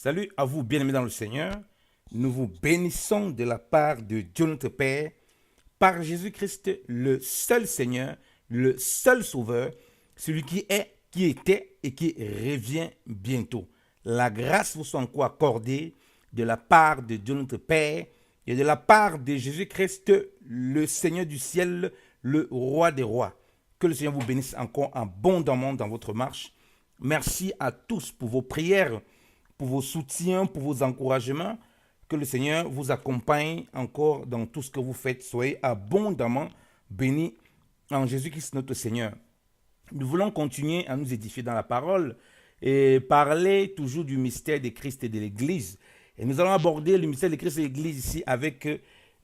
Salut à vous, bien-aimés dans le Seigneur. Nous vous bénissons de la part de Dieu notre Père, par Jésus-Christ, le seul Seigneur, le seul Sauveur, celui qui est, qui était et qui revient bientôt. La grâce vous soit encore accordée de la part de Dieu notre Père et de la part de Jésus-Christ, le Seigneur du ciel, le Roi des rois. Que le Seigneur vous bénisse encore abondamment dans votre marche. Merci à tous pour vos prières, pour vos soutiens, pour vos encouragements. Que le Seigneur vous accompagne encore dans tout ce que vous faites. Soyez abondamment bénis en Jésus-Christ notre Seigneur. Nous voulons continuer à nous édifier dans la parole et parler toujours du mystère de Christ et de l'Église. Et nous allons aborder le mystère de Christ et de l'Église ici avec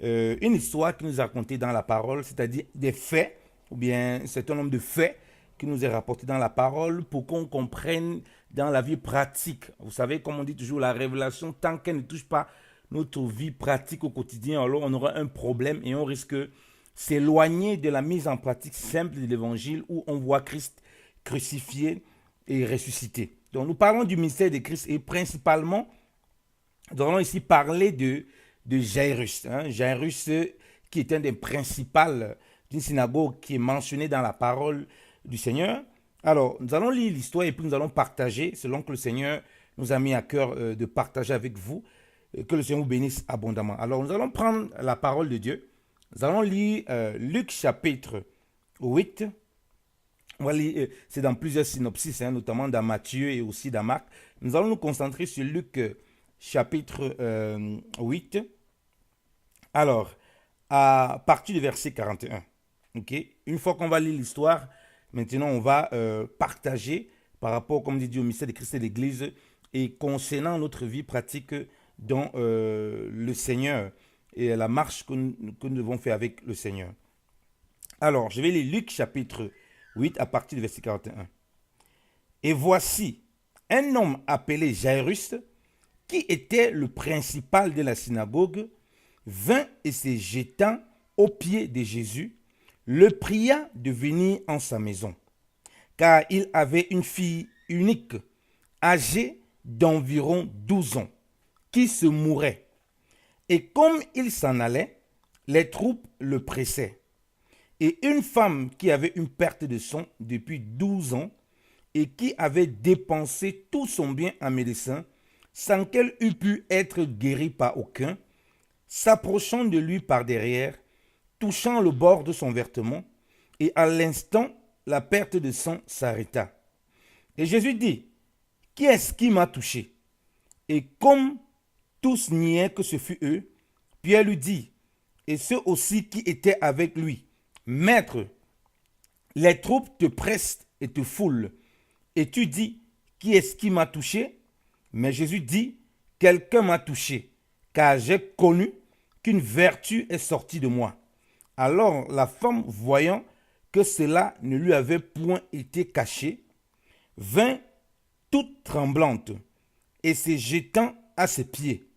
une histoire qui nous est racontée dans la parole, c'est-à-dire des faits, ou bien un certain nombre de faits qui nous est rapporté dans la parole pour qu'on comprenne dans la vie pratique. Vous savez, comme on dit toujours, la révélation, tant qu'elle ne touche pas notre vie pratique au quotidien, alors on aura un problème et on risque de s'éloigner de la mise en pratique simple de l'évangile où on voit Christ crucifié et ressuscité. Donc nous parlons du mystère de Christ et principalement, nous allons ici parler de Jairus. Jairus qui est un des principaux d'une synagogue qui est mentionné dans la parole du Seigneur. Alors, nous allons lire l'histoire et puis nous allons partager selon que le Seigneur nous a mis à cœur de partager avec vous. Que le Seigneur vous bénisse abondamment. Alors, nous allons prendre la parole de Dieu. Nous allons lire Luc chapitre 8. On va lire, c'est dans plusieurs synopsis, notamment dans Matthieu et aussi dans Marc. Nous allons nous concentrer sur Luc chapitre 8. Alors, à partir du verset 41. Okay? Une fois qu'on va lire l'histoire, maintenant on va partager par rapport, comme dit, au mystère de Christ et de l'Église et concernant notre vie pratique dans le Seigneur et la marche que nous devons faire avec le Seigneur. Alors, je vais lire Luc chapitre 8 à partir du verset 41. Et voici, un homme appelé Jairus, qui était le principal de la synagogue, vint et se jetant aux pieds de Jésus, le pria de venir en sa maison, car il avait une fille unique, âgée d'environ 12 ans, qui se mourait. Et comme il s'en allait, les troupes le pressaient. Et une femme qui avait une perte de sang depuis 12 ans et qui avait dépensé tout son bien en médecin sans qu'elle eût pu être guérie par aucun, s'approchant de lui par derrière, touchant le bord de son vêtement, et à l'instant, la perte de sang s'arrêta. Et Jésus dit, « Qui est-ce qui m'a touché ?» Et comme tous niaient que ce fut eux, Pierre lui dit, et ceux aussi qui étaient avec lui, « Maître, les troupes te pressent et te foulent, et tu dis, qui est-ce qui m'a touché ?» Mais Jésus dit, « Quelqu'un m'a touché, car j'ai connu qu'une vertu est sortie de moi. » Alors la femme, voyant que cela ne lui avait point été caché, vint toute tremblante et se jetant à ses pieds,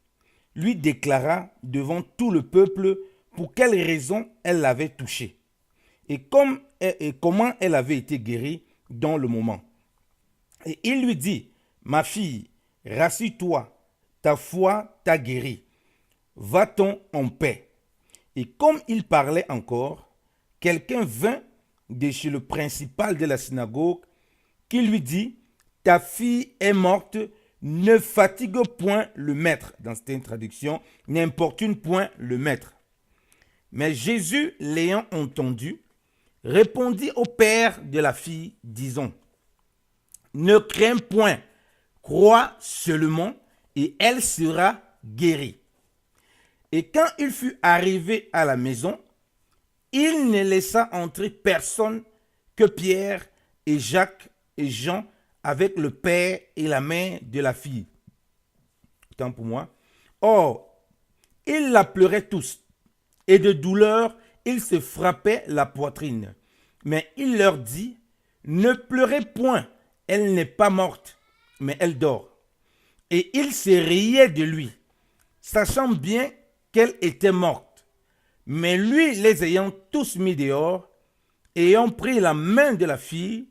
lui déclara devant tout le peuple pour quelle raison elle l'avait touché et comment elle avait été guérie dans le moment. Et il lui dit, « Ma fille, rassure-toi, ta foi t'a guérie. Va-t'en en paix. » Et comme il parlait encore, quelqu'un vint de chez le principal de la synagogue qui lui dit, « Ta fille est morte, ne fatigue point le maître. » Dans cette traduction, « N'importune point le maître. » Mais Jésus, l'ayant entendu, répondit au père de la fille, disant, « Ne crains point, crois seulement, et elle sera guérie. » Et quand il fut arrivé à la maison, il ne laissa entrer personne que Pierre et Jacques et Jean avec le père et la mère de la fille. Tant pour moi. Or, ils la pleuraient tous, et de douleur, ils se frappaient la poitrine. Mais il leur dit, « Ne pleurez point, elle n'est pas morte, mais elle dort. » Et ils se riaient de lui, sachant bien qu'elle était morte. Mais lui, les ayant tous mis dehors, ayant pris la main de la fille,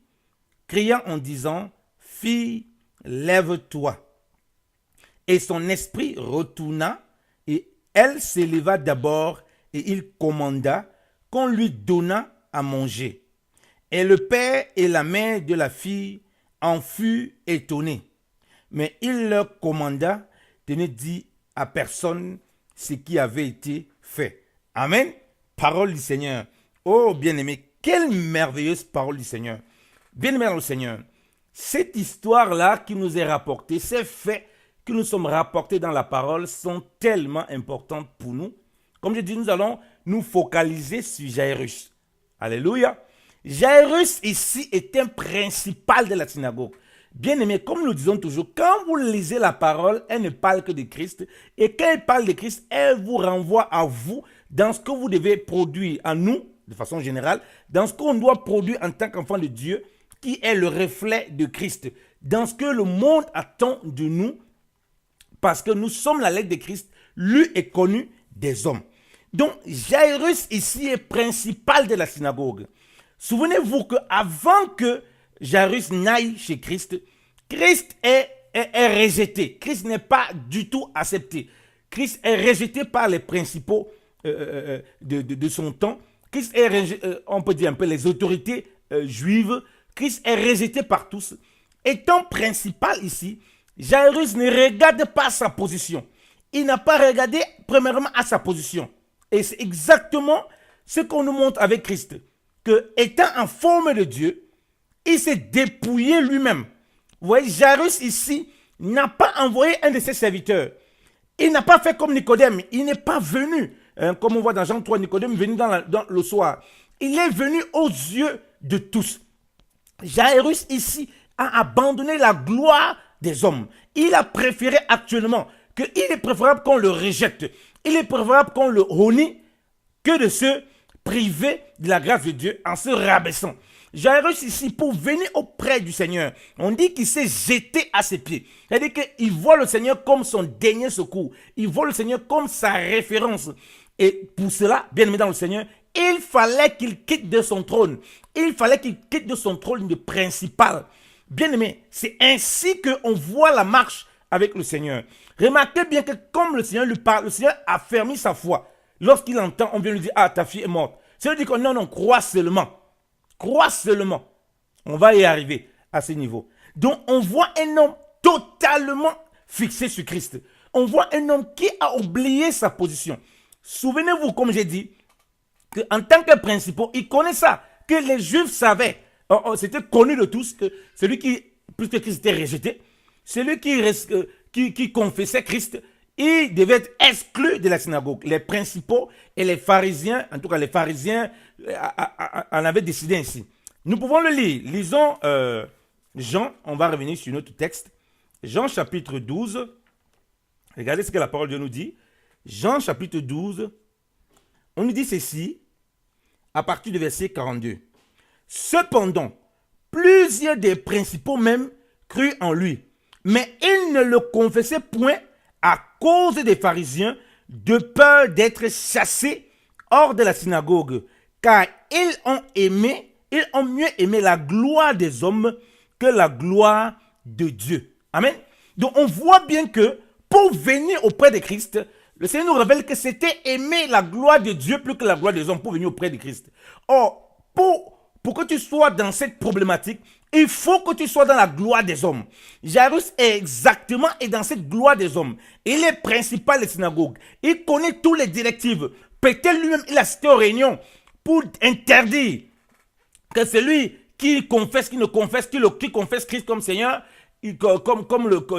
cria en disant, « Fille, lève-toi. » Et son esprit retourna, et elle s'éleva d'abord, et il commanda qu'on lui donnât à manger. Et le père et la mère de la fille en furent étonnés. Mais il leur commanda de ne dire à personne ce qui avait été fait. Amen. Parole du Seigneur. Oh bien-aimé, quelle merveilleuse parole du Seigneur. Bien-aimé dans le Seigneur, cette histoire-là qui nous est rapportée, ces faits que nous sommes rapportés dans la parole sont tellement importants pour nous. Comme je dis, nous allons nous focaliser sur Jairus. Alléluia. Jairus ici est un principal de la synagogue. Bien-aimé, comme nous disons toujours, quand vous lisez la parole, elle ne parle que de Christ. Et quand elle parle de Christ, elle vous renvoie à vous dans ce que vous devez produire à nous, de façon générale, dans ce qu'on doit produire en tant qu'enfant de Dieu, qui est le reflet de Christ, dans ce que le monde attend de nous, parce que nous sommes la lettre de Christ, lu et connu des hommes. Donc, Jairus ici est principal de la synagogue. Souvenez-vous qu'avant que Jairus n'aille chez Christ, Christ est rejeté. Christ n'est pas du tout accepté. Christ est rejeté par les principaux de son temps. Christ est, on peut dire un peu les autorités juives. Christ est rejeté par tous. Étant principal ici, Jairus ne regarde pas sa position. Il n'a pas regardé premièrement à sa position. Et c'est exactement ce qu'on nous montre avec Christ. Que étant en forme de Dieu, il s'est dépouillé lui-même. Vous voyez, Jairus ici n'a pas envoyé un de ses serviteurs. Il n'a pas fait comme Nicodème. Il n'est pas venu, comme on voit dans Jean 3, Nicodème est venu dans le soir. Il est venu aux yeux de tous. Jairus ici a abandonné la gloire des hommes. Il a préféré actuellement qu'il est préférable qu'on le rejette. Il est préférable qu'on le honnie que de se priver de la grâce de Dieu en se rabaissant. Jairus ici, pour venir auprès du Seigneur, on dit qu'il s'est jeté à ses pieds. C'est-à-dire qu'il voit le Seigneur comme son dernier secours. Il voit le Seigneur comme sa référence. Et pour cela, bien aimé dans le Seigneur, il fallait qu'il quitte de son trône. Il fallait qu'il quitte de son trône de principal. Bien aimé, c'est ainsi qu'on voit la marche avec le Seigneur. Remarquez bien que comme le Seigneur lui parle, le Seigneur a fermé sa foi. Lorsqu'il entend, on vient lui dire, ah, ta fille est morte. Ça veut dire que non, crois seulement. Crois seulement. On va y arriver à ce niveau. Donc, on voit un homme totalement fixé sur Christ. On voit un homme qui a oublié sa position. Souvenez-vous, comme j'ai dit, qu'en tant que principal, il connaît ça, que les Juifs savaient. C'était connu de tous que celui qui, puisque Christ était rejeté, celui qui confessait Christ, il devait être exclu de la synagogue. Les principaux et les pharisiens, en tout cas les pharisiens, en avaient décidé ainsi. Nous pouvons le lire. Lisons Jean, on va revenir sur notre texte. Jean chapitre 12. Regardez ce que la parole de Dieu nous dit. Jean chapitre 12. On nous dit ceci, à partir du verset 42. Cependant, plusieurs des principaux même crurent en lui, mais ils ne le confessaient point à cause des pharisiens, de peur d'être chassés hors de la synagogue, car ils ont mieux aimé la gloire des hommes que la gloire de Dieu. Amen. Donc on voit bien que pour venir auprès de Christ, le Seigneur nous révèle que c'était aimer la gloire de Dieu plus que la gloire des hommes pour venir auprès de Christ. Or, pour que tu sois dans cette problématique, il faut que tu sois dans la gloire des hommes. Jairus est exactement dans cette gloire des hommes. Il est principal des synagogues. Il connaît toutes les directives. Peut-être lui-même, il a cité aux réunions pour interdire que celui qui confesse, qui ne confesse, qui confesse Christ comme Seigneur, comme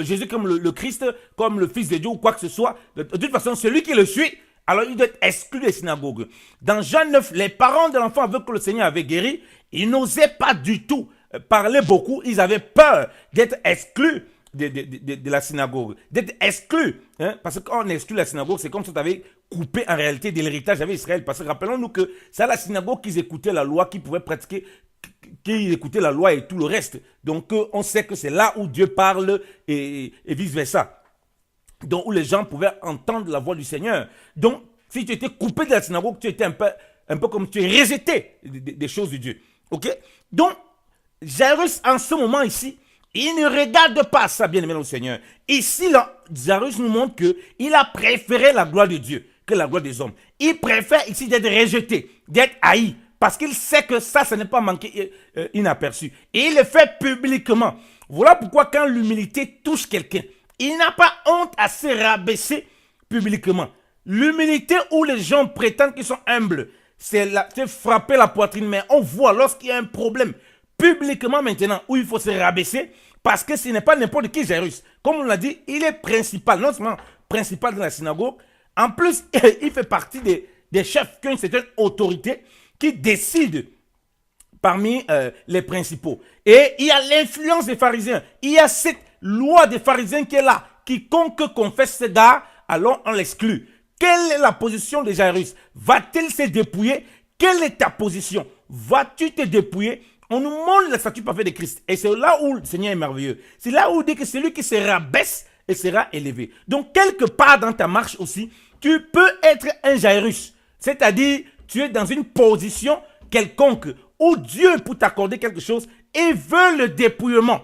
Jésus comme le Christ, comme le Fils de Dieu ou quoi que ce soit, de toute façon, celui qui le suit, alors il doit être exclu des synagogues. Dans Jean 9, les parents de l'enfant avec que le Seigneur avait guéri, ils n'osaient pas du tout parler beaucoup. Ils avaient peur d'être exclus de la synagogue, d'être exclus. Hein? Parce que quand on exclut la synagogue, c'est comme si on avait coupé en réalité de l'héritage avec Israël. Parce que rappelons-nous que c'est à la synagogue qu'ils écoutaient la loi, qu'ils pouvaient pratiquer, qu'ils écoutaient la loi et tout le reste. Donc on sait que c'est là où Dieu parle et vice-versa. Donc où les gens pouvaient entendre la voix du Seigneur. Donc si tu étais coupé de la synagogue, tu étais un peu comme tu es rejeté des choses de Dieu. Ok? Donc Jairus en ce moment ici, Il ne regarde pas ça, bien aimé dans le Seigneur. Ici, là, Jairus nous montre qu'il a préféré la gloire de Dieu que la gloire des hommes. Il préfère ici d'être rejeté, d'être haï, parce qu'il sait que ça n'est pas manqué inaperçu. Et il le fait publiquement. Voilà pourquoi quand l'humilité touche quelqu'un, il n'a pas honte à se rabaisser publiquement. L'humilité où les gens prétendent qu'ils sont humbles, c'est frapper la poitrine, mais on voit lorsqu'il y a un problème publiquement maintenant où il faut se rabaisser, parce que ce n'est pas n'importe qui Jairus. Comme on l'a dit, il est principal, non seulement principal de la synagogue, en plus il fait partie des chefs qui ont une certaine autorité, qui décident parmi les principaux. Et il y a l'influence des pharisiens. Il y a cette loi des pharisiens qui est là. Quiconque confesse ses gars, alors on l'exclut. Quelle est la position de Jairus? Va-t-il se dépouiller? Quelle est ta position? Vas-tu te dépouiller? On nous montre la statue parfaite de Christ. Et c'est là où le Seigneur est merveilleux. C'est là où il dit que celui qui se rabaisse et sera élevé. Donc, quelque part dans ta marche aussi, tu peux être un Jairus. C'est-à-dire, tu es dans une position quelconque où Dieu, pour t'accorder quelque chose, il veut le dépouillement.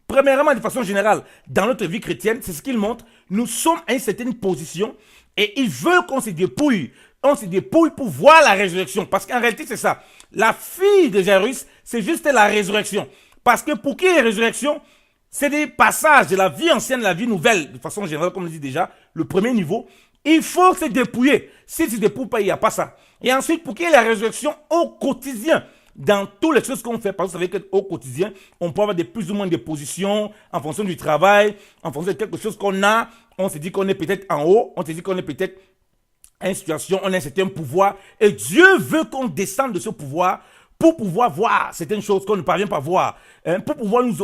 Premièrement, de façon générale, dans notre vie chrétienne, c'est ce qu'il montre. Nous sommes à une certaine position et il veut qu'on se dépouille. On se dépouille pour voir la résurrection. Parce qu'en réalité, c'est ça. La fille de Jairus, c'est juste la résurrection. Parce que pour qui est la résurrection, c'est des passages de la vie ancienne, de la vie nouvelle, de façon générale, comme on le dit déjà, le premier niveau. Il faut se dépouiller. Si tu ne te dépouilles pas, il n'y a pas ça. Et ensuite, pour qu'il y ait la résurrection au quotidien, dans toutes les choses qu'on fait, parce que vous savez qu'au quotidien, on peut avoir plus ou moins de positions en fonction du travail, en fonction de quelque chose qu'on a. On se dit qu'on est peut-être en haut, on se dit qu'on est peut-être à une situation, on a un certain pouvoir. Et Dieu veut qu'on descende de ce pouvoir pour pouvoir voir certaines choses qu'on ne parvient pas à voir, pour pouvoir nous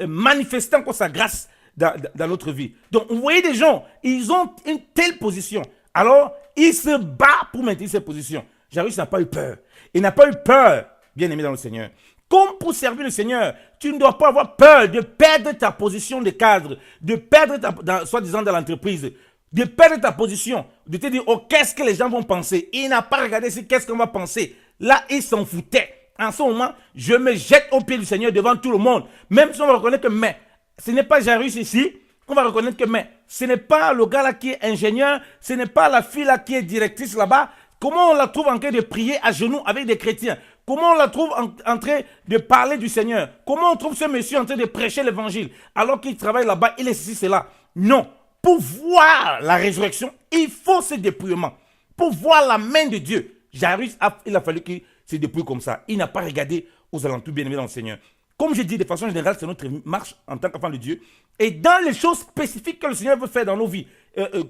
manifester encore sa grâce dans notre vie. Donc, vous voyez des gens, ils ont une telle position. Alors, ils se battent pour maintenir cette position. Jairus n'a pas eu peur. Il n'a pas eu peur, bien aimé dans le Seigneur. Comme pour servir le Seigneur, tu ne dois pas avoir peur de perdre ta position de cadre, de perdre soi-disant dans l'entreprise, de perdre ta position, de te dire, oh, qu'est-ce que les gens vont penser? Il n'a pas regardé qu'est-ce qu'on va penser. Là, il s'en foutait. En ce moment, je me jette au pied du Seigneur devant tout le monde. Même si on va reconnaître que, mais, ce n'est pas Jairus ici, on va reconnaître que, mais, ce n'est pas le gars là qui est ingénieur, ce n'est pas la fille là qui est directrice là-bas. Comment on la trouve en train de prier à genoux avec des chrétiens? Comment on la trouve en train de parler du Seigneur? Comment on trouve ce monsieur en train de prêcher l'évangile alors qu'il travaille là-bas, il est ceci, cela? Non. Pour voir la résurrection, il faut ce dépouillement. Pour voir la main de Dieu. Jairus, il a fallu qu'il se dépouille comme ça. Il n'a pas regardé aux alentours, bien aimés dans le Seigneur. Comme je dis, de façon générale, c'est notre marche en tant qu'enfant de Dieu. Et dans les choses spécifiques que le Seigneur veut faire dans nos vies,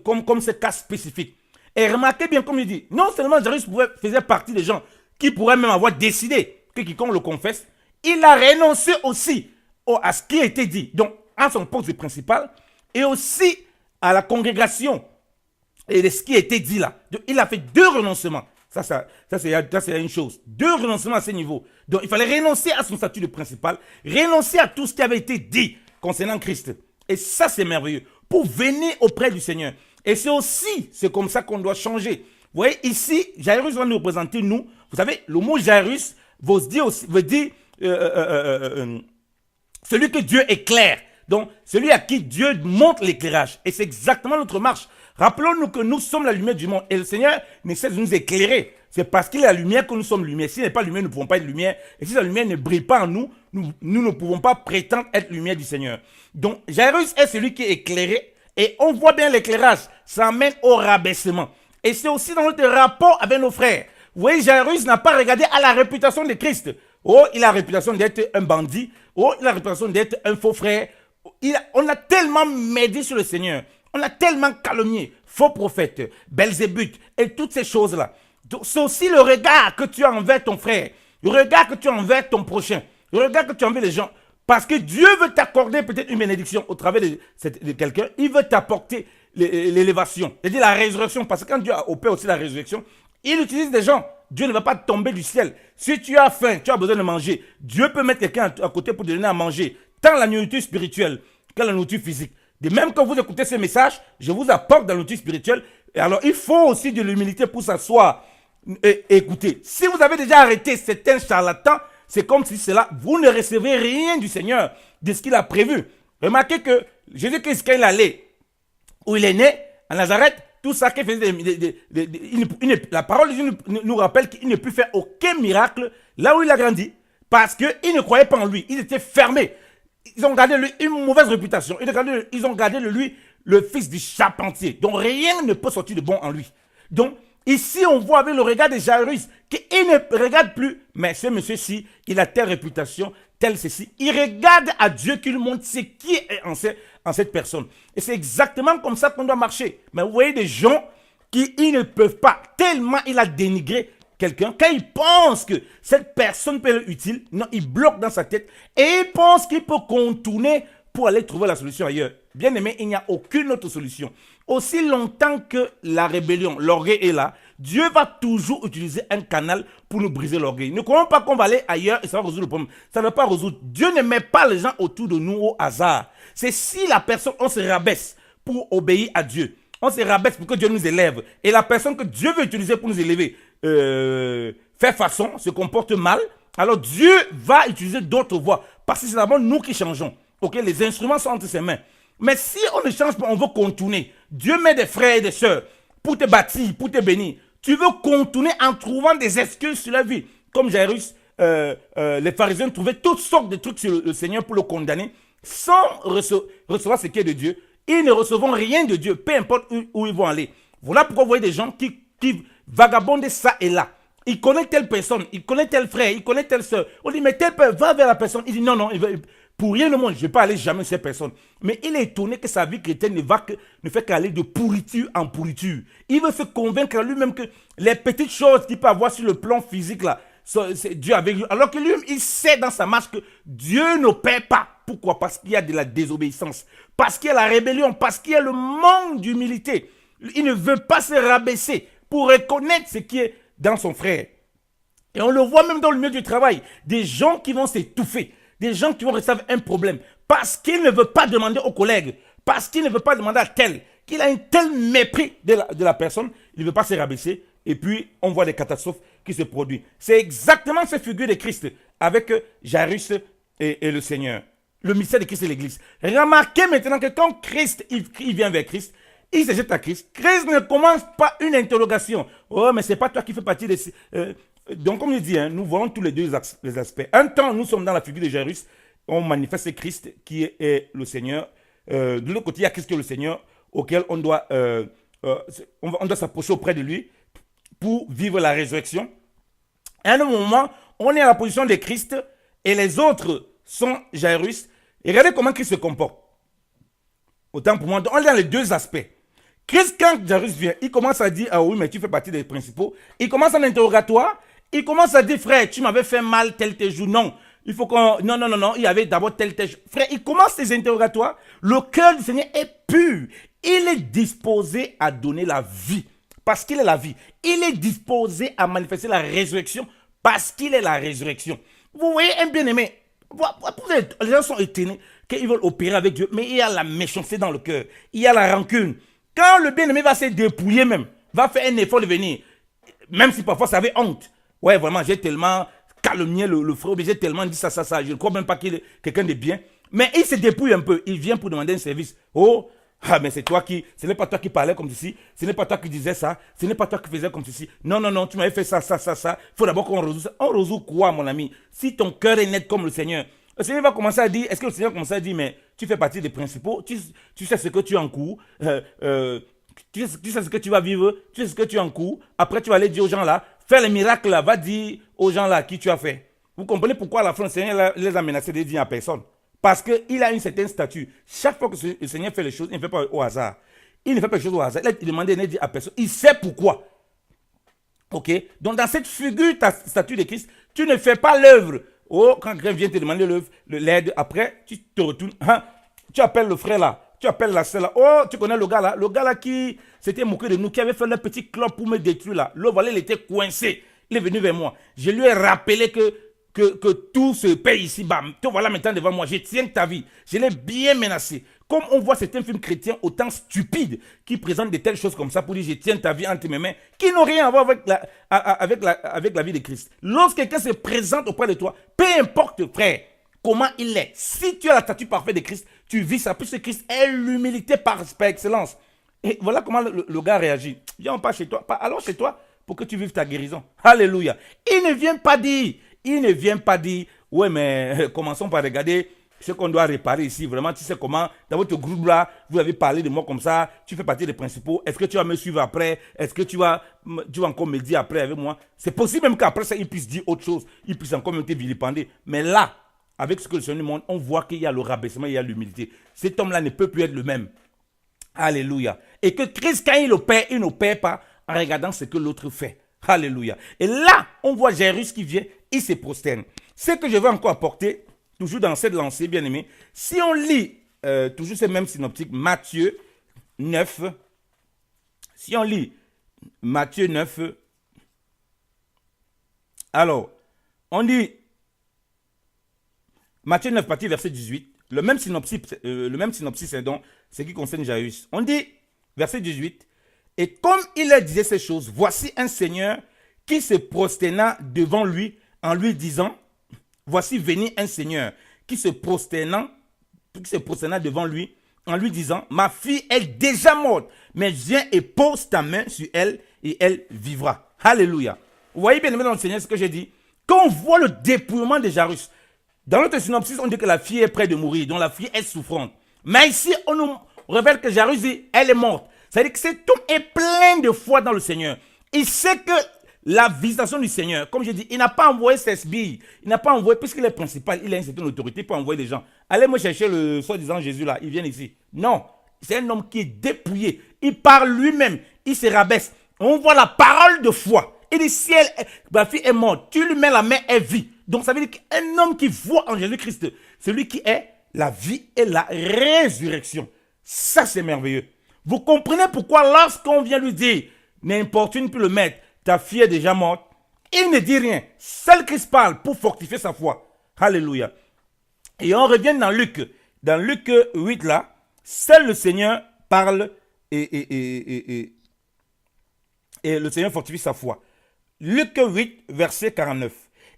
comme ces cas spécifiques. Et remarquez bien, comme il dit, non seulement Jairus faisait partie des gens qui pourraient même avoir décidé que quiconque le confesse, il a renoncé aussi à ce qui a été dit. Donc, à son poste principal et aussi à la congrégation et de ce qui a été dit là. Donc, il a fait 2 renoncements. Ça c'est une chose. 2 renoncements à ce niveau. Donc, il fallait renoncer à son statut de principal, renoncer à tout ce qui avait été dit concernant Christ. Et ça, c'est merveilleux. Pour venir auprès du Seigneur. Et c'est comme ça qu'on doit changer. Vous voyez, ici, Jairus va nous représenter, nous. Vous savez, le mot Jairus veut dire celui que Dieu éclaire. Donc, celui à qui Dieu montre l'éclairage. Et c'est exactement notre marche. Rappelons-nous que nous sommes la lumière du monde. Et le Seigneur ne cesse de nous éclairer. C'est parce qu'il est la lumière que nous sommes lumière. S'il n'est pas lumière, nous ne pouvons pas être lumière. Et si la lumière ne brille pas en nous, nous ne pouvons pas prétendre être lumière du Seigneur. Donc, Jairus est celui qui est éclairé. Et on voit bien l'éclairage. Ça amène au rabaissement. Et c'est aussi dans notre rapport avec nos frères. Vous voyez, Jairus n'a pas regardé à la réputation de Christ. Oh, il a la réputation d'être un bandit. Oh, il a la réputation d'être un faux frère. On a tellement médit sur le Seigneur. On a tellement calomnié. Faux prophète, Belzébuth et toutes ces choses-là. C'est aussi le regard que tu as envers ton frère. Le regard que tu as envers ton prochain. Le regard que tu as envers les gens. Parce que Dieu veut t'accorder peut-être une bénédiction au travers de quelqu'un. Il veut t'apporter l'élévation. C'est-à-dire la résurrection. Parce que quand Dieu opère aussi la résurrection, il utilise des gens. Dieu ne va pas tomber du ciel. Si tu as faim, tu as besoin de manger. Dieu peut mettre quelqu'un à côté pour te donner à manger. Tant la nourriture spirituelle que la nourriture physique. De même que vous écoutez ce message, je vous apporte de la nourriture spirituelle. Et alors, il faut aussi de l'humilité pour s'asseoir et écouter. Si vous avez déjà arrêté certains charlatans, c'est comme si cela, vous ne recevez rien du Seigneur, de ce qu'il a prévu. Remarquez que Jésus-Christ, quand il allait, où il est né, à Nazareth, tout ça qu'il faisait, la parole de Dieu nous rappelle qu'il ne peut faire aucun miracle là où il a grandi, parce qu'ils ne croyaient pas en lui, ils étaient fermés. Ils ont gardé lui une mauvaise réputation, ils ont gardé de lui le fils du charpentier, dont rien ne peut sortir de bon en lui. Donc, ici, on voit avec le regard de Jairus qu'il ne regarde plus, mais ce monsieur-ci, il a telle réputation, tel ceci. Il regarde à Dieu qui lui montre ce qui est en cette personne. Et c'est exactement comme ça qu'on doit marcher. Mais vous voyez des gens qui ils ne peuvent pas, tellement il a dénigré quelqu'un, quand il pense que cette personne peut être utile, non, il bloque dans sa tête et il pense qu'il peut contourner pour aller trouver la solution ailleurs. Bien aimé, il n'y a aucune autre solution. Aussi longtemps que la rébellion, l'orgueil est là, Dieu va toujours utiliser un canal pour nous briser l'orgueil. Ne croyons pas qu'on va aller ailleurs et ça va résoudre le problème. Ça ne va pas résoudre. Dieu ne met pas les gens autour de nous au hasard. C'est si la personne, on se rabaisse pour obéir à Dieu. On se rabaisse pour que Dieu nous élève. Et la personne que Dieu veut utiliser pour nous élever fait façon, se comporte mal, alors Dieu va utiliser d'autres voies. Parce que c'est d'abord nous qui changeons. Ok, les instruments sont entre ses mains. Mais si on ne change pas, on veut contourner. Dieu met des frères et des sœurs pour te bâtir, pour te bénir. Tu veux contourner en trouvant des excuses sur la vie. Comme Jairus, les pharisiens trouvaient toutes sortes de trucs sur le Seigneur pour le condamner sans recevoir ce qui est de Dieu. Ils ne recevront rien de Dieu, peu importe où ils vont aller. Voilà pourquoi vous voyez des gens qui vagabondent ça et là. Il connaît telle personne, il connaît tel frère, il connaît telle soeur. On dit, mais tel père, va vers la personne. Il dit, non, pour rien au monde, je ne vais pas aller jamais chez cette personne. Mais il est étonné que sa vie chrétienne ne fait qu'aller de pourriture en pourriture. Il veut se convaincre à lui-même que les petites choses qu'il peut avoir sur le plan physique, là, c'est Dieu avec lui. Alors que lui, il sait dans sa marche que Dieu n'opère pas. Pourquoi? Parce qu'il y a de la désobéissance, parce qu'il y a la rébellion, parce qu'il y a le manque d'humilité. Il ne veut pas se rabaisser pour reconnaître ce qui est dans son frère. Et on le voit même dans le milieu du travail. Des gens qui vont s'étouffer, des gens qui vont recevoir un problème parce qu'ils ne veulent pas demander aux collègues, parce qu'ils ne veulent pas demander à tel, qu'il a un tel mépris de la personne, il ne veut pas se rabaisser. Et puis, on voit des catastrophes qui se produisent. C'est exactement cette figure de Christ avec Jairus et le Seigneur. Le mystère de Christ et l'Église. Remarquez maintenant que quand Christ, il vient vers Christ, il se jette à Christ. Christ ne commence pas une interrogation. Oh, mais c'est pas toi qui fais partie de... donc, comme je dis, nous voyons tous les deux les aspects. Un temps, nous sommes dans la figure de Jairus. On manifeste Christ qui est le Seigneur. De l'autre côté, il y a Christ qui est le Seigneur auquel on doit s'approcher auprès de lui pour vivre la résurrection. À un moment, on est à la position de Christ et les autres sont Jairus. Et regardez comment Christ se comporte. Autant pour moi, on est dans les deux aspects. Christ, quand Jairus vient, il commence à dire, ah oui, mais tu fais partie des principaux. Il commence un interrogatoire. Il commence à dire, frère, tu m'avais fait mal tel jour. Non, il faut qu'on... Non. Il y avait d'abord tel jour. Frère, il commence ses interrogatoires. Le cœur du Seigneur est pur. Il est disposé à donner la vie. Parce qu'il est la vie. Il est disposé à manifester la résurrection. Parce qu'il est la résurrection. Vous voyez, un bien-aimé. Les gens sont étonnés qu'ils veulent opérer avec Dieu. Mais il y a la méchanceté dans le cœur. Il y a la rancune. Quand le bien-aimé va se dépouiller même, va faire un effort de venir, même si parfois ça avait honte. Ouais, vraiment, j'ai tellement calomnié le frère, j'ai tellement dit ça. Je ne crois même pas qu'il est quelqu'un de bien. Mais il se dépouille un peu. Il vient pour demander un service. Oh, mais ce n'est pas toi qui parlais comme ceci. Ce n'est pas toi qui disais ça. Ce n'est pas toi qui faisais comme ceci. Non, tu m'avais fait ça. Il faut d'abord qu'on résout ça. On résout quoi, mon ami? Si ton cœur est net comme le Seigneur, le Seigneur va commencer à dire, est-ce que le Seigneur va commencer à dire, mais tu fais partie des principaux, tu sais ce que tu as en cours, tu sais ce que tu vas vivre, tu sais ce que tu as en cours. Après, tu vas aller dire aux gens là, fais les miracles là, va dire aux gens là qui tu as fait. Vous comprenez pourquoi à la fin, le Seigneur les a menacés de dire à personne? Parce qu'il a une certaine statue. Chaque fois que le Seigneur fait les choses, il ne fait pas au hasard. Il ne fait pas les choses au hasard. Il demande de dire à personne. Il sait pourquoi. Ok? Donc, dans cette figure, ta statue de Christ, tu ne fais pas l'œuvre. Oh, quand quelqu'un vient te demander l'œuvre, l'aide, après, tu te retournes. Hein? Tu appelles le frère là. Tu appelles la sœur là. Oh, tu connais le gars là. Le gars là qui s'était moqué de nous, qui avait fait le petit club pour me détruire là. Le voilà, il était coincé. Il est venu vers moi. Je lui ai rappelé que tout se paye ici, bam. Te voilà maintenant devant moi. Je tiens ta vie. Je l'ai bien menacé. Comme on voit certains films chrétiens autant stupides qui présentent de telles choses comme ça pour dire je tiens ta vie entre mes mains, qui n'ont rien à voir avec la vie de Christ. Lorsque quelqu'un se présente auprès de toi, peu importe frère, comment il est, si tu as la statue parfaite de Christ, tu vis ça, puisque Christ est l'humilité par excellence. Et voilà comment le gars réagit. Viens pas chez toi, allons chez toi pour que tu vives ta guérison. Alléluia. Il ne vient pas dire, ouais mais commençons par regarder ce qu'on doit réparer ici. Vraiment, tu sais comment, dans votre groupe là, vous avez parlé de moi comme ça, tu fais partie des principaux. Est-ce que tu vas me suivre après? Est-ce que tu vas encore me dire après avec moi? C'est possible même qu'après ça, il puisse dire autre chose. Il puisse encore me vilipender. Mais là, avec ce que le Seigneur nous montre, on voit qu'il y a le rabaissement, il y a l'humilité. Cet homme-là ne peut plus être le même. Alléluia. Et que Christ, quand il n'opère pas en regardant ce que l'autre fait. Alléluia. Et là, on voit Jairus qui vient, il se prosterne. Ce que je veux encore apporter, toujours dans cette lancée, bien aimé, si on lit toujours ces mêmes synoptiques, Matthieu 9, si on lit Matthieu 9, alors, on dit Matthieu 9, partie verset 18, le même synopsis, c'est donc ce qui concerne Jairus. On dit, verset 18, et comme il leur disait ces choses, voici un Seigneur qui se prosterna devant lui en lui disant, voici venir un Seigneur qui se prosterna devant lui en lui disant, ma fille est déjà morte, mais viens et pose ta main sur elle et elle vivra. Alléluia. Vous voyez bien aimé dans le Seigneur ce que j'ai dit? Quand on voit le dépouillement de Jairus, dans notre synopsis, on dit que la fille est près de mourir, donc la fille est souffrante. Mais ici, on nous révèle que Jairus dit, elle est morte. C'est-à-dire que cet homme est plein de foi dans le Seigneur. Il sait que la visitation du Seigneur, comme je dis, il n'a pas envoyé ses sbires. Il n'a pas envoyé, puisqu'il est principal, il a une certaine autorité pour envoyer des gens. Allez me chercher le soi-disant Jésus là, il vient ici. Non, c'est un homme qui est dépouillé. Il parle lui-même, il se rabaisse. On voit la parole de foi. Il dit, si ma fille est morte, tu lui mets la main, elle vit. Donc ça veut dire qu'un homme qui voit en Jésus-Christ, celui qui est la vie et la résurrection. Ça c'est merveilleux. Vous comprenez pourquoi lorsqu'on vient lui dire, n'importune plus le maître, ta fille est déjà morte, il ne dit rien. Seul Christ parle pour fortifier sa foi. Alléluia. Et on revient dans Luc. Dans Luc 8 là, seul le Seigneur parle et le Seigneur fortifie sa foi. Luc 8, verset 49.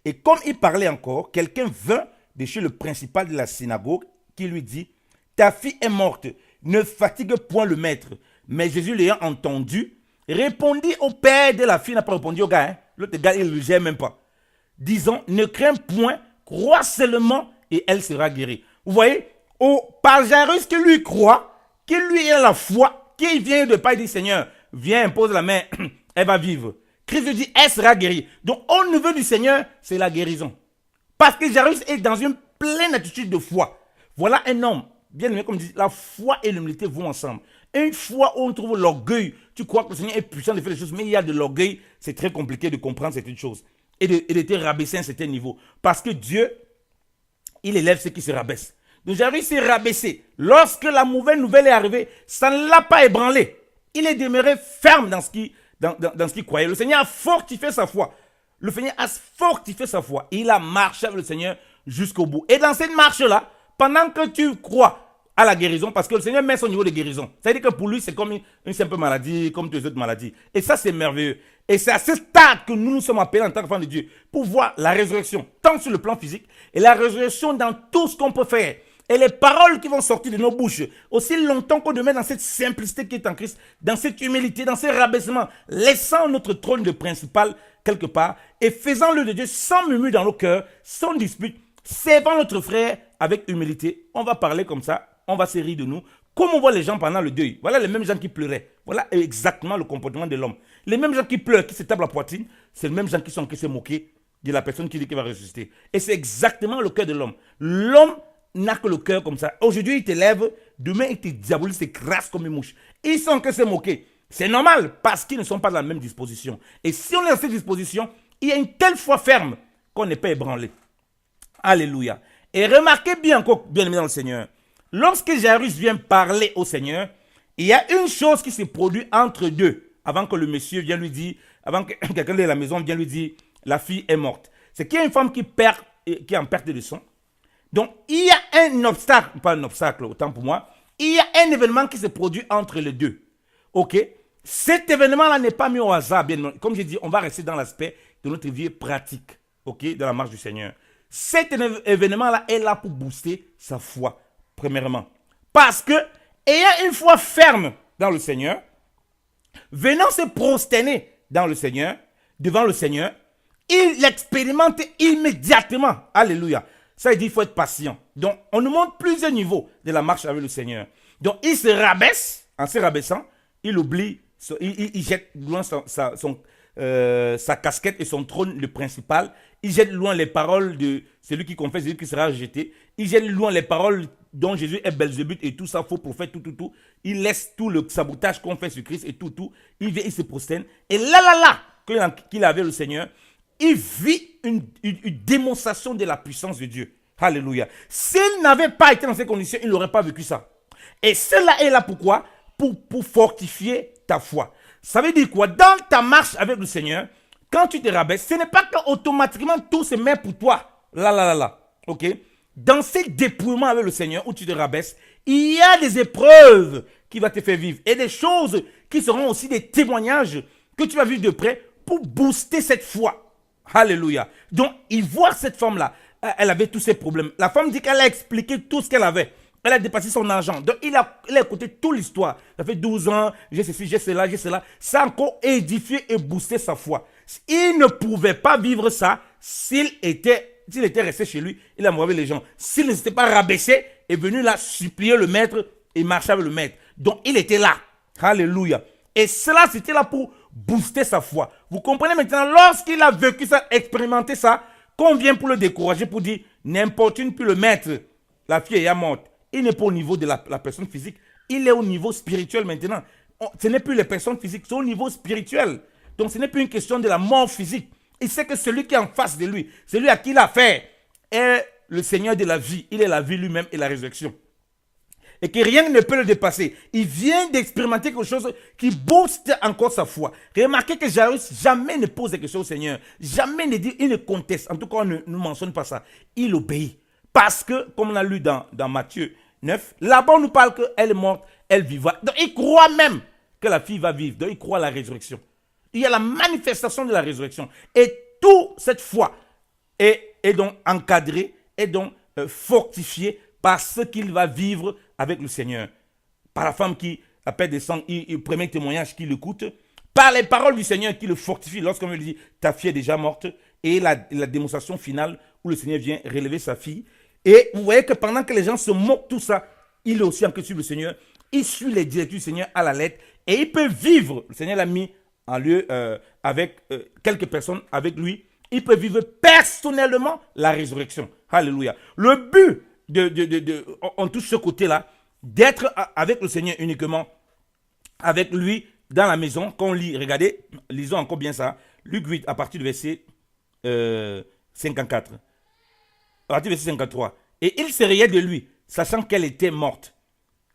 Et comme il parlait encore, quelqu'un vint de chez le principal de la synagogue qui lui dit, ta fille est morte, ne fatigue point le maître. Mais Jésus l'ayant entendu, répondit au père de la fille, n'a pas répondu au gars, l'autre gars il ne le gère même pas. Disons, ne crains point, crois seulement et elle sera guérie. Vous voyez, par Jairus qui lui croit, qui lui a la foi, qui vient de pas dire Seigneur, viens, impose la main, elle va vivre. Christ lui dit, elle sera guérie. Donc, au niveau du Seigneur, c'est la guérison. Parce que Jairus est dans une pleine attitude de foi. Voilà un homme, bien aimé, comme dit, la foi et l'humilité vont ensemble. Une fois où on trouve l'orgueil, tu crois que le Seigneur est puissant de faire des choses, mais il y a de l'orgueil, c'est très compliqué de comprendre certaines choses. Et de te rabaisser à un certain niveau. Parce que Dieu, il élève ceux qui se rabaissent. Donc Jairus s'est rabaissé. Lorsque la mauvaise nouvelle est arrivée, ça ne l'a pas ébranlé. Il est demeuré ferme dans ce qu'il croyait. Le Seigneur a fortifié sa foi. Le Seigneur a fortifié sa foi. Et il a marché avec le Seigneur jusqu'au bout. Et dans cette marche-là, pendant que tu crois à la guérison, parce que le Seigneur met son niveau de guérison. C'est-à-dire que pour lui, c'est comme une simple maladie, comme toutes les autres maladies. Et ça, c'est merveilleux. Et c'est à ce stade que nous sommes appelés en tant qu'enfants de Dieu pour voir la résurrection, tant sur le plan physique, et la résurrection dans tout ce qu'on peut faire. Et les paroles qui vont sortir de nos bouches, aussi longtemps qu'on demeure dans cette simplicité qui est en Christ, dans cette humilité, dans ce rabaissement, laissant notre trône de principal quelque part, et faisant-le de Dieu sans murmure dans nos cœurs, sans dispute, servant notre frère avec humilité. On va parler comme ça, on va se rire de nous, comme on voit les gens pendant le deuil. Voilà les mêmes gens qui pleuraient. Voilà exactement le comportement de l'homme. Les mêmes gens qui pleurent, qui se tapent la poitrine, c'est les mêmes gens qui se moquer de la personne qui dit qu'il va ressusciter. Et c'est exactement le cœur de l'homme. L'homme n'a que le cœur comme ça. Aujourd'hui, il te lève, demain, il te diabolise, il t'écrase comme une mouche. Ils sont que se moquer. C'est normal, parce qu'ils ne sont pas dans la même disposition. Et si on est dans cette disposition, il y a une telle foi ferme qu'on n'est pas ébranlé. Alléluia. Et remarquez bien encore, bien aimé dans le Seigneur, lorsque Jairus vient parler au Seigneur, il y a une chose qui se produit entre deux, avant que le monsieur vienne lui dire, avant que quelqu'un de la maison vienne lui dire, la fille est morte. C'est qu'il y a une femme qui est en perte de sang. Donc, il y a un obstacle, pas un obstacle, autant pour moi, il y a un événement qui se produit entre les deux. Ok? Cet événement-là n'est pas mis au hasard. Bien, comme j'ai dit, on va rester dans l'aspect de notre vie pratique. Ok? Dans la marche du Seigneur. Cet événement-là est là pour booster sa foi, premièrement. Parce que, ayant une foi ferme dans le Seigneur, venant se prosterner dans le Seigneur, devant le Seigneur, il l'expérimente immédiatement. Alléluia. Ça veut dire qu'il faut être patient. Donc, on nous montre plusieurs niveaux de la marche avec le Seigneur. Donc, il se rabaisse. En se rabaissant, il oublie, il jette loin sa casquette et son trône, le principal. Il jette loin les paroles de celui qui confesse, celui qui sera rejeté. Il jette loin les paroles dont Jésus est Belzébuth et tout ça, faux prophète, tout. Il laisse tout le sabotage qu'on fait sur Christ et tout. Il vient, il se prosterne. Et là, qu'il avait le Seigneur, il vit une démonstration de la puissance de Dieu. Alléluia. S'il n'avait pas été dans ces conditions, il n'aurait pas vécu ça. Et cela est là pourquoi? Pour fortifier ta foi. Ça veut dire quoi? Dans ta marche avec le Seigneur, quand tu te rabaisses, ce n'est pas qu'automatiquement tout se met pour toi. Là. Ok? Dans ces dépouillements avec le Seigneur où tu te rabaisses, il y a des épreuves qui vont te faire vivre. Et des choses qui seront aussi des témoignages que tu vas vivre de près pour booster cette foi. Alléluia. Donc, il voit cette femme-là. Elle avait tous ses problèmes. La femme dit qu'elle a expliqué tout ce qu'elle avait. Elle a dépassé son argent. Donc, il a écouté toute l'histoire. Ça fait 12 ans, j'ai ceci, j'ai cela. Ça a encore édifié et boosté sa foi. Il ne pouvait pas vivre ça s'il était resté chez lui. Il a mouvé les gens. S'il ne s'était pas rabaissé et venu là supplier le maître et marcher avec le maître. Donc, il était là. Alléluia. Et cela, c'était là pour booster sa foi. Vous comprenez maintenant, lorsqu'il a vécu ça, expérimenté ça, qu'on vient pour le décourager, pour dire, n'importune plus le maître, la fille est morte. Il n'est pas au niveau de la personne physique, il est au niveau spirituel maintenant. Ce n'est plus les personnes physiques, c'est au niveau spirituel. Donc ce n'est plus une question de la mort physique. Il sait que celui qui est en face de lui, celui à qui il a affaire, est le Seigneur de la vie. Il est la vie lui-même et la résurrection. Et que rien ne peut le dépasser. Il vient d'expérimenter quelque chose qui booste encore sa foi. Remarquez que Jairus jamais ne pose des questions au Seigneur. Jamais ne dit, il ne conteste. En tout cas, on ne mentionne pas ça. Il obéit. Parce que, comme on a lu dans Matthieu 9, là-bas on nous parle qu'elle est morte, elle vivra. Donc il croit même que la fille va vivre. Donc il croit à la résurrection. Il y a la manifestation de la résurrection. Et toute cette foi est donc encadrée, est donc fortifiée par ce qu'il va vivre avec le Seigneur. Par la femme qui, après descend, le premier témoignage qui l'écoute, par les paroles du Seigneur qui le fortifie lorsqu'on lui dit ta fille est déjà morte, et la démonstration finale où le Seigneur vient relever sa fille. Et vous voyez que pendant que les gens se moquent tout ça, il est aussi en suivre le Seigneur. Il suit les directives du Seigneur à la lettre et il peut vivre. Le Seigneur l'a mis en lieu avec quelques personnes avec lui. Il peut vivre personnellement la résurrection. Alléluia. Le but on touche ce côté-là, d'être avec le Seigneur uniquement, avec lui dans la maison. Quand on lit, regardez, lisons encore bien ça. Luc 8 à partir du verset 54. À partir du verset 53. Et il se riait de lui, sachant qu'elle était morte.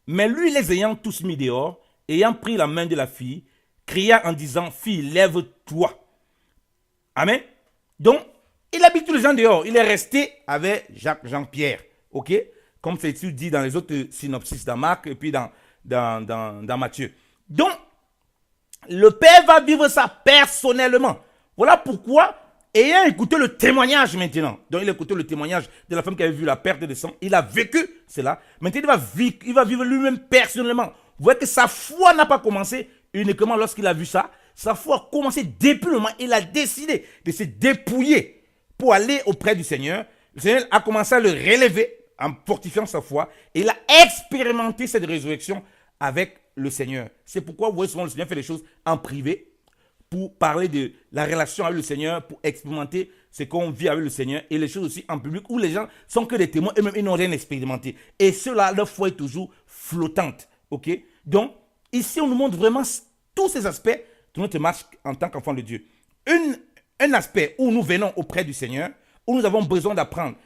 Mais lui, les ayant tous mis dehors, ayant pris la main de la fille, cria en disant, fille, lève-toi. Amen. Donc, il habite tous les gens dehors. Il est resté avec Jacques, Jean-Pierre. Ok? Comme c'est dit dans les autres synopsis, dans Marc et puis dans Matthieu. Donc, le Père va vivre ça personnellement. Voilà pourquoi, ayant écouté le témoignage maintenant, donc il a écouté le témoignage de la femme qui avait vu la perte de sang, il a vécu cela. Maintenant, il va vivre lui-même personnellement. Vous voyez que sa foi n'a pas commencé uniquement lorsqu'il a vu ça. Sa foi a commencé depuis le moment où il a décidé de se dépouiller pour aller auprès du Seigneur. Le Seigneur a commencé à le relever en fortifiant sa foi. Et il a expérimenté cette résurrection avec le Seigneur. C'est pourquoi vous voyez souvent le Seigneur fait des choses en privé pour parler de la relation avec le Seigneur, pour expérimenter ce qu'on vit avec le Seigneur, et les choses aussi en public où les gens sont que des témoins et même ils n'ont rien expérimenté. Et cela, leur foi est toujours flottante. Ok? Donc, ici, on nous montre vraiment tous ces aspects de notre marche en tant qu'enfant de Dieu. Un aspect où nous venons auprès du Seigneur, où nous avons besoin d'apprendre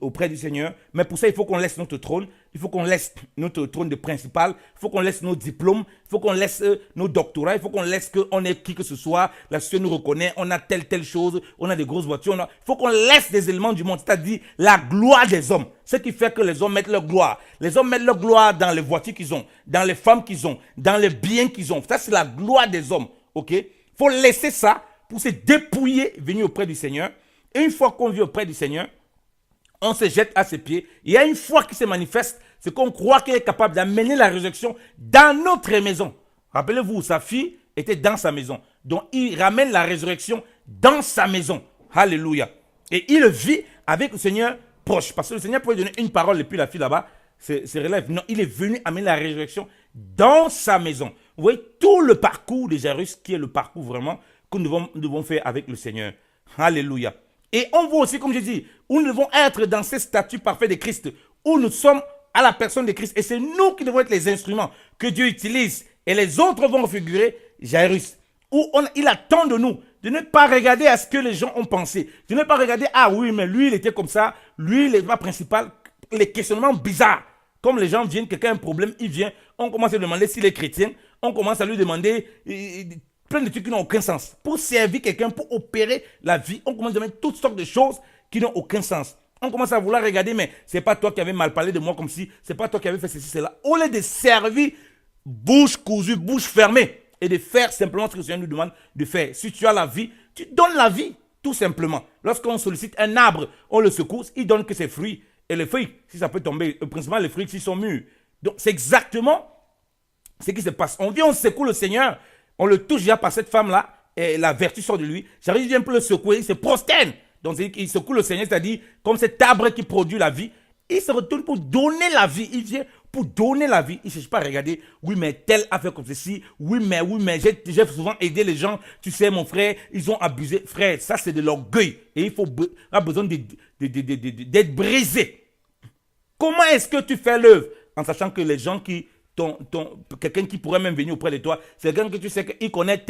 auprès du Seigneur. Mais pour ça, il faut qu'on laisse notre trône. Il faut qu'on laisse notre trône de principal. Il faut qu'on laisse nos diplômes. Il faut qu'on laisse nos doctorats. Il faut qu'on laisse qu'on ait qui que ce soit. La société nous reconnaît. On a telle chose. On a des grosses voitures. Il faut qu'on laisse des éléments du monde. C'est-à-dire la gloire des hommes. Ce qui fait que les hommes mettent leur gloire. Les hommes mettent leur gloire dans les voitures qu'ils ont, dans les femmes qu'ils ont, dans les biens qu'ils ont. Ça, c'est la gloire des hommes. OK? Il faut laisser ça pour se dépouiller, venir auprès du Seigneur. Et une fois qu'on vient auprès du Seigneur, on se jette à ses pieds. Il y a une foi qui se manifeste, c'est qu'on croit qu'il est capable d'amener la résurrection dans notre maison. Rappelez-vous, sa fille était dans sa maison. Donc, il ramène la résurrection dans sa maison. Alléluia. Et il vit avec le Seigneur proche. Parce que le Seigneur pouvait donner une parole et puis la fille là-bas se relève. Non, il est venu amener la résurrection dans sa maison. Vous voyez tout le parcours de Jairus qui est le parcours vraiment que nous devons faire avec le Seigneur. Alléluia. Et on voit aussi, comme je dis, où nous devons être dans ce statut parfait de Christ, où nous sommes à la personne de Christ. Et c'est nous qui devons être les instruments que Dieu utilise. Et les autres vont figurer Jairus, où il attend de nous de ne pas regarder à ce que les gens ont pensé. De ne pas regarder, ah oui, mais lui, il était comme ça, lui, il n'est pas principal. Les questionnements bizarres. Comme les gens viennent, quelqu'un a un problème, il vient, on commence à lui demander s'il est chrétien, on commence à lui demander plein de trucs qui n'ont aucun sens. Pour servir quelqu'un, pour opérer la vie, on commence à demander toutes sortes de choses qui n'ont aucun sens. On commence à vouloir regarder, mais c'est pas toi qui avais mal parlé de moi comme si, c'est pas toi qui avais fait ceci, cela. Au lieu de servir bouche cousue, bouche fermée, et de faire simplement ce que le Seigneur nous demande de faire. Si tu as la vie, tu donnes la vie, tout simplement. Lorsqu'on sollicite un arbre, on le secoue, il donne que ses fruits. Et les fruits, si ça peut tomber, principalement les fruits s'ils sont mûrs. Donc c'est exactement ce qui se passe. On vient, on secoue le Seigneur, on le touche déjà par cette femme-là, et la vertu sort de lui. J'arrive bien pour le secouer, il se prosterne. Donc il secoue le Seigneur, c'est-à-dire comme cet arbre qui produit la vie. Il se retourne pour donner la vie. Il vient pour donner la vie. Il ne cherche pas à regarder, oui, mais tel a fait comme ceci. Oui, mais j'ai souvent aidé les gens. Tu sais, mon frère, ils ont abusé. frère, ça, c'est de l'orgueil. Et il a besoin d'être brisé. Comment est-ce que tu fais l'œuvre? En sachant que les gens qui... quelqu'un qui pourrait même venir auprès de toi, c'est quelqu'un que tu sais qu'il connaît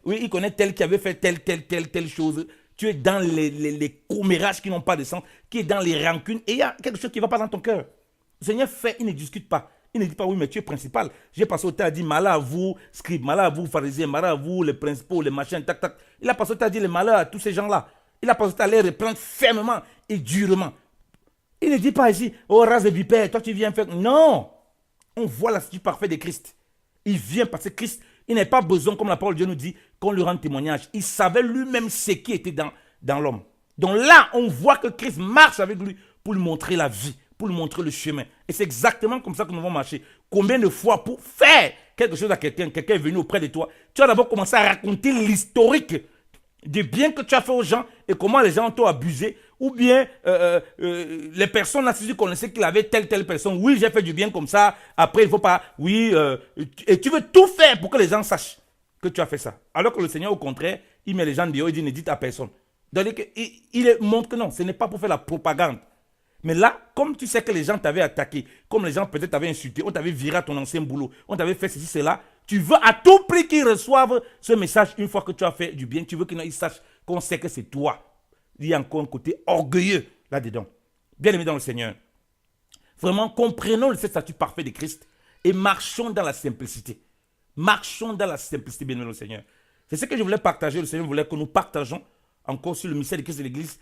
il connaît tel qui avait fait telle chose. Tu es dans les commérages qui n'ont pas de sens, qui est dans les rancunes, et il y a quelque chose qui ne va pas dans ton cœur. Le Seigneur fait, il ne discute pas. Il ne dit pas, oui, mais tu es principal. J'ai passé au temps à dire, malheur à vous, scribes, malheur à vous, pharisiens, malheur à vous, les principaux, les machins, tac, tac. Il a passé au temps à dire les malheurs à tous ces gens-là. Il a passé au temps à les reprendre fermement et durement. Il ne dit pas ici, oh, race de vipère, toi tu viens faire. Non! On voit la statue parfaite de Christ. Il vient parce que Christ, il n'a pas besoin, comme la parole de Dieu nous dit, qu'on lui rende témoignage. Il savait lui-même ce qui était dans l'homme. Donc là, on voit que Christ marche avec lui pour lui montrer la vie, pour lui montrer le chemin. Et c'est exactement comme ça que nous allons marcher. Combien de fois pour faire quelque chose à quelqu'un est venu auprès de toi, tu as d'abord commencé à raconter l'historique du bien que tu as fait aux gens et comment les gens t'ont abusé. Ou bien les personnes là, si tu connaissais qu'il avait telle personne, oui, j'ai fait du bien comme ça, après il ne faut pas, oui, et tu veux tout faire pour que les gens sachent que tu as fait ça. Alors que le Seigneur, au contraire, il met les gens dehors, il dit ne dites à personne. Donc, il montre que non, ce n'est pas pour faire la propagande. Mais là, comme tu sais que les gens t'avaient attaqué, comme les gens peut-être t'avaient insulté, on t'avait viré à ton ancien boulot, on t'avait fait ceci, cela, tu veux à tout prix qu'ils reçoivent ce message une fois que tu as fait du bien, tu veux qu'ils sachent qu'on sait que c'est toi. Il y a encore un côté orgueilleux là-dedans. Bien aimé dans le Seigneur. Vraiment, comprenons le statut parfait de Christ et marchons dans la simplicité. Marchons dans la simplicité, bien aimé dans le Seigneur. C'est ce que je voulais partager. Le Seigneur voulait que nous partageons encore sur le mystère de Christ de l'Église.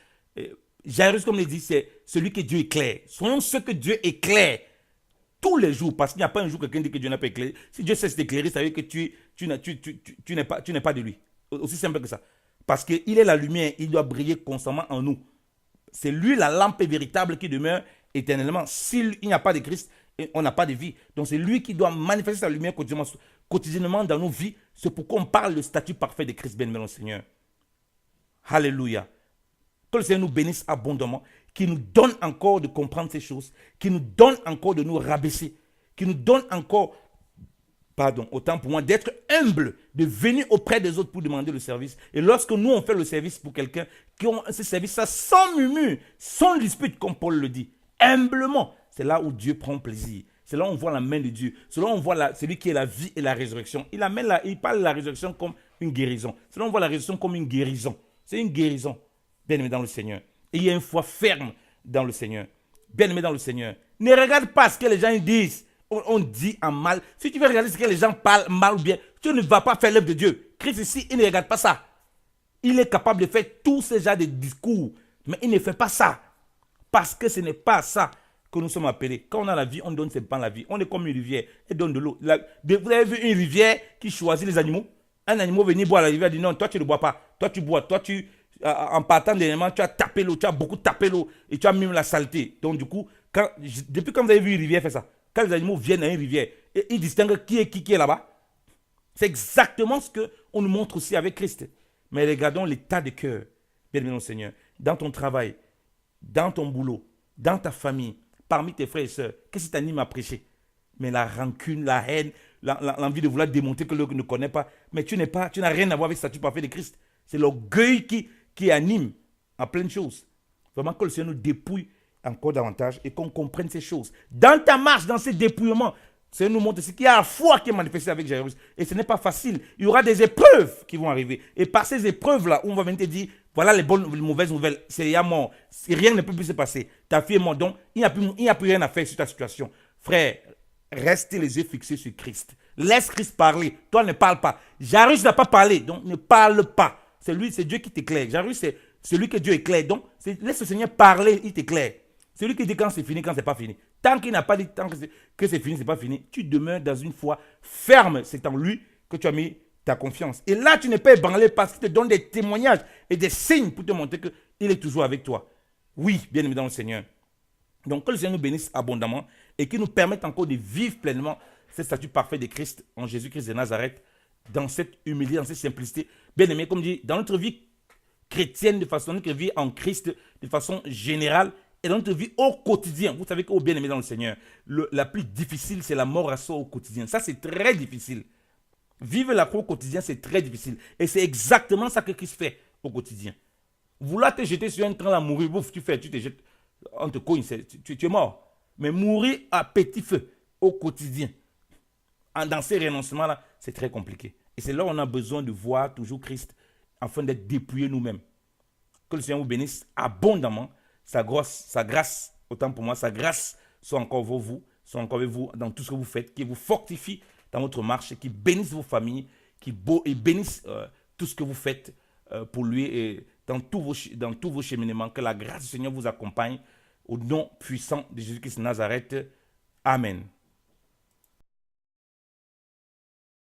Jairus, comme il dit, c'est celui que Dieu éclaire. Soyons ceux que Dieu éclaire tous les jours, parce qu'il n'y a pas un jour quelqu'un dit que Dieu n'a pas éclairé. Si Dieu cesse d'éclairer, ça veut dire que tu n'es pas de lui. Aussi simple que ça. Parce qu'il est la lumière, il doit briller constamment en nous. C'est lui la lampe véritable qui demeure éternellement. S'il n'y a pas de Christ, on n'a pas de vie. Donc c'est lui qui doit manifester sa lumière quotidiennement dans nos vies. C'est pourquoi on parle du statut parfait de Christ, bien-aimé dans le Seigneur. Alléluia. Que le Seigneur nous bénisse abondamment, qu'il nous donne encore de comprendre ces choses, qu'il nous donne encore de nous rabaisser, qu'il nous donne encore... autant pour moi, d'être humble, de venir auprès des autres pour demander le service. Et lorsque nous, on fait le service pour quelqu'un, qui ont ce service-là sans murmure, sans dispute, comme Paul le dit, humblement, c'est là où Dieu prend plaisir. C'est là où on voit la main de Dieu. C'est là où on voit celui qui est la vie et la résurrection. Il parle de la résurrection comme une guérison. C'est là où on voit la résurrection comme une guérison. C'est une guérison, bien aimé dans le Seigneur. Et il y a une foi ferme dans le Seigneur. Bien-aimé dans le Seigneur. Ne regarde pas ce que les gens disent. On dit en mal. Si tu veux regarder ce que les gens parlent mal ou bien, tu ne vas pas faire l'œuvre de Dieu. Christ ici, il ne regarde pas ça. Il est capable de faire tous ces genres de discours. Mais il ne fait pas ça. Parce que ce n'est pas ça que nous sommes appelés. Quand on a la vie, on donne simplement la vie. On est comme une rivière. Elle donne de l'eau. Vous avez vu une rivière qui choisit les animaux? Un animal venir boire la rivière dit non, toi tu ne bois pas. Toi tu bois. Toi tu, en partant de l'élément, tu as tapé l'eau. Tu as beaucoup tapé l'eau. Et tu as mis la saleté. Donc du coup, depuis quand vous avez vu une rivière faire ça? Quand les animaux viennent à une rivière, et ils distinguent qui est là-bas. C'est exactement ce qu'on nous montre aussi avec Christ. Mais regardons l'état de cœur, bien-aimé Seigneur, dans ton travail, dans ton boulot, dans ta famille, parmi tes frères et sœurs. Qu'est-ce qui t'anime à prêcher? Mais la rancune, la haine, l'envie de vouloir démontrer que l'autre ne connaît pas. Mais tu n'as rien à voir avec le statut parfait de Christ. C'est l'orgueil qui anime en plein de choses. Vraiment que le Seigneur nous dépouille encore davantage et qu'on comprenne ces choses. Dans ta marche, dans ces dépouillements, le Seigneur nous montre aussi qu'il y a la foi qui est manifestée avec Jairus. Et ce n'est pas facile. Il y aura des épreuves qui vont arriver. Et par ces épreuves-là, on va venir te dire, voilà les bonnes, les mauvaises nouvelles. C'est ya mort. Rien ne peut plus se passer. Ta fille est morte. Donc, il n'y a plus rien à faire sur ta situation. Frère, restez les yeux fixés sur Christ. Laisse Christ parler. Toi, ne parle pas. Jairus n'a pas parlé. Donc, ne parle pas. C'est Dieu qui t'éclaire. Jairus, c'est celui que Dieu éclaire. Donc, laisse le Seigneur parler, il t'éclaire. Celui qui dit quand c'est fini, quand c'est pas fini. Tant qu'il n'a pas dit tant que c'est fini, c'est pas fini, tu demeures dans une foi ferme. C'est en lui que tu as mis ta confiance. Et là, tu n'es pas ébranlé parce qu'il te donne des témoignages et des signes pour te montrer qu'il est toujours avec toi. Oui, bien aimé dans le Seigneur. Donc, que le Seigneur nous bénisse abondamment et qu'il nous permette encore de vivre pleinement ce statut parfait de Christ en Jésus-Christ de Nazareth, dans cette humilité, dans cette simplicité. Bien aimé, comme dit, dans notre vie chrétienne, dans notre vie en Christ, de façon générale, et dans notre vie au quotidien. Vous savez qu'au bien-aimé dans le Seigneur, la plus difficile, c'est la mort à soi au quotidien. Ça, c'est très difficile. Vivre la croix au quotidien, c'est très difficile. Et c'est exactement ça que Christ fait au quotidien. Vouloir te jeter sur un train à mourir, bouf, tu te jettes, on te cogne, tu es mort. Mais mourir à petit feu au quotidien, dans ces renoncements-là, c'est très compliqué. Et c'est là où on a besoin de voir toujours Christ afin d'être dépouillés nous-mêmes. Que le Seigneur vous bénisse abondamment. Sa grâce, autant pour moi, sa grâce soit encore avec vous dans tout ce que vous faites, qui vous fortifie dans votre marche, qui bénisse vos familles, qui bénisse tout ce que vous faites pour lui et dans tous vos cheminements. Que la grâce du Seigneur vous accompagne au nom puissant de Jésus-Christ de Nazareth. Amen.